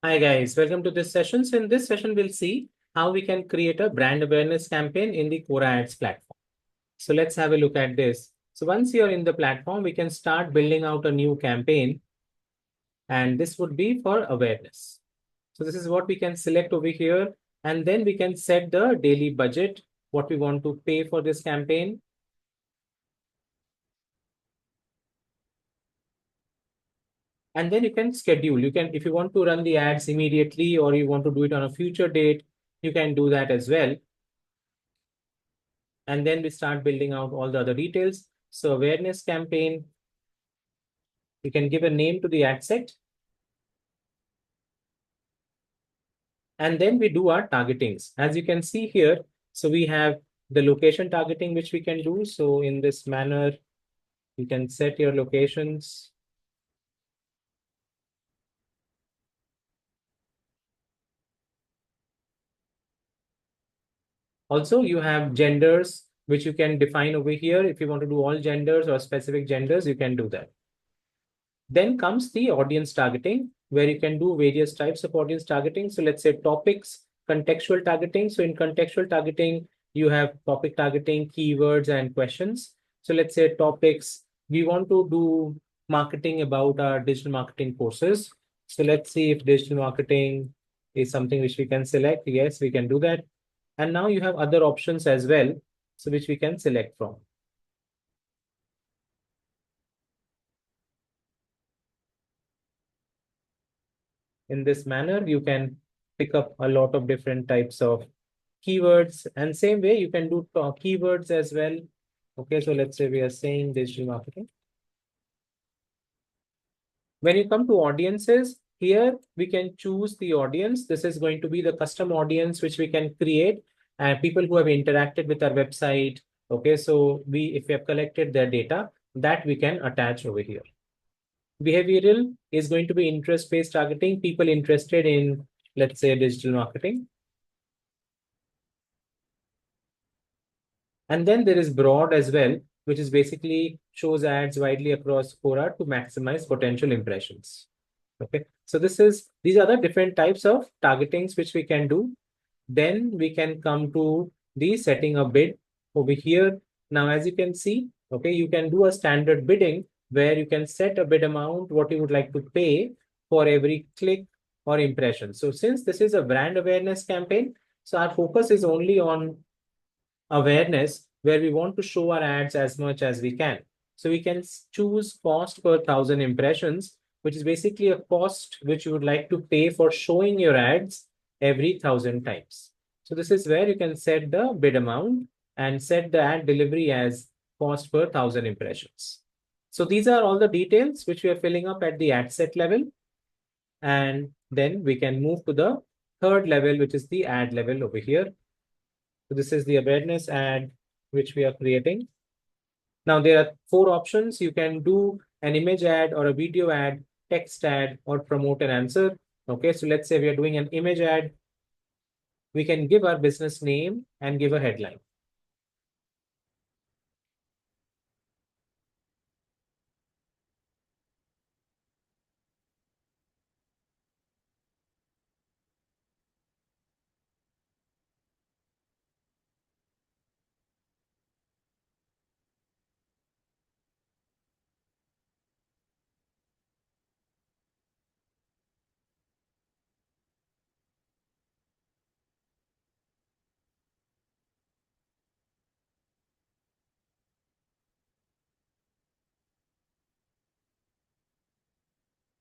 Hi guys, welcome to this session. So in this session, we'll see how we can create a brand awareness campaign in the Quora Ads platform. So let's have a look at this. So once you're in the platform, we can start building out a new campaign, and this would be for awareness. So this is what we can select over here, and then we can set the daily budget, what we want to pay for this campaign. And then you can schedule. You can, if you want to run the ads immediately or you want to do it on a future date, you can do that as well. And then we start building out all the other details. So awareness campaign, you can give a name to the ad set. And then we do our targetings. As you can see here, so we have the location targeting, which we can do. So in this manner, you can set your locations. Also, you have genders, which you can define over here. If you want to do all genders or specific genders, you can do that. Then comes the audience targeting, where you can do various types of audience targeting. So let's say topics, contextual targeting. So in contextual targeting, you have topic targeting, keywords, and questions. So let's say topics, we want to do marketing about our digital marketing courses. So let's see if digital marketing is something which we can select. Yes, we can do that. And now you have other options as well, so which we can select from. In this manner, you can pick up a lot of different types of keywords, and same way you can do keywords as well. Okay, so let's say we are saying digital marketing. When you come to audiences, here we can choose the audience. This is going to be the custom audience which we can create, and people who have interacted with our website. Okay, so if we have collected their data, that we can attach over here. Behavioral is going to be interest-based targeting, people interested in, let's say, digital marketing. And then there is broad as well, which is basically shows ads widely across Quora to maximize potential impressions. Okay, so these are the different types of targetings which we can do. Then we can come to the setting a bid over here. Now, as you can see, okay, you can do a standard bidding where you can set a bid amount, what you would like to pay for every click or impression. So since this is a brand awareness campaign, so our focus is only on awareness where we want to show our ads as much as we can. So we can choose cost per 1,000 impressions, which is basically a cost which you would like to pay for showing your ads every 1,000 times. So this is where you can set the bid amount and set the ad delivery as cost per 1,000 impressions. So these are all the details which we are filling up at the ad set level. And then we can move to the third level, which is the ad level over here. So this is the awareness ad which we are creating. Now there are four options. You can do an image ad or a video ad, text ad, or promote an answer. Okay, so let's say we are doing an image ad. We can give our business name and give a headline.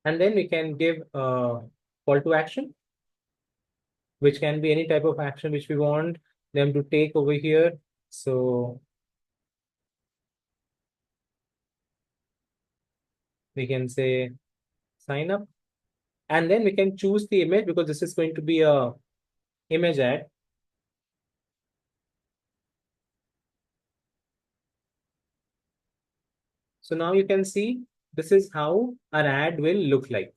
And then we can give a call to action, which can be any type of action which we want them to take over here. So we can say sign up. And then we can choose the image because this is going to be a image ad. So now you can see this is how our ad will look like.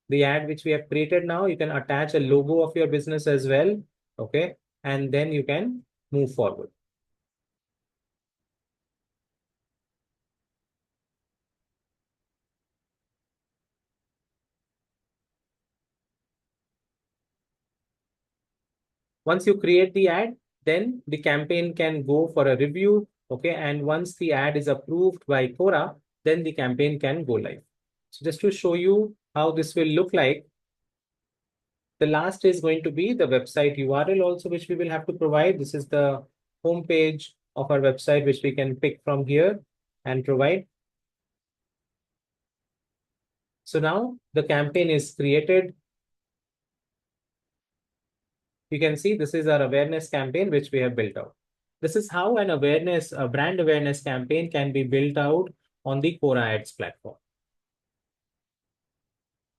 The ad which we have created now, you can attach a logo of your business as well. Okay. And then you can move forward. Once you create the ad, then the campaign can go for a review. Okay. And once the ad is approved by Quora, then the campaign can go live. So just to show you how this will look like, the last is going to be the website URL also, which we will have to provide. This is the home page of our website, which we can pick from here and provide. So now the campaign is created. You can see this is our awareness campaign, which we have built out. This is how a brand awareness campaign can be built out on the Quora Ads platform.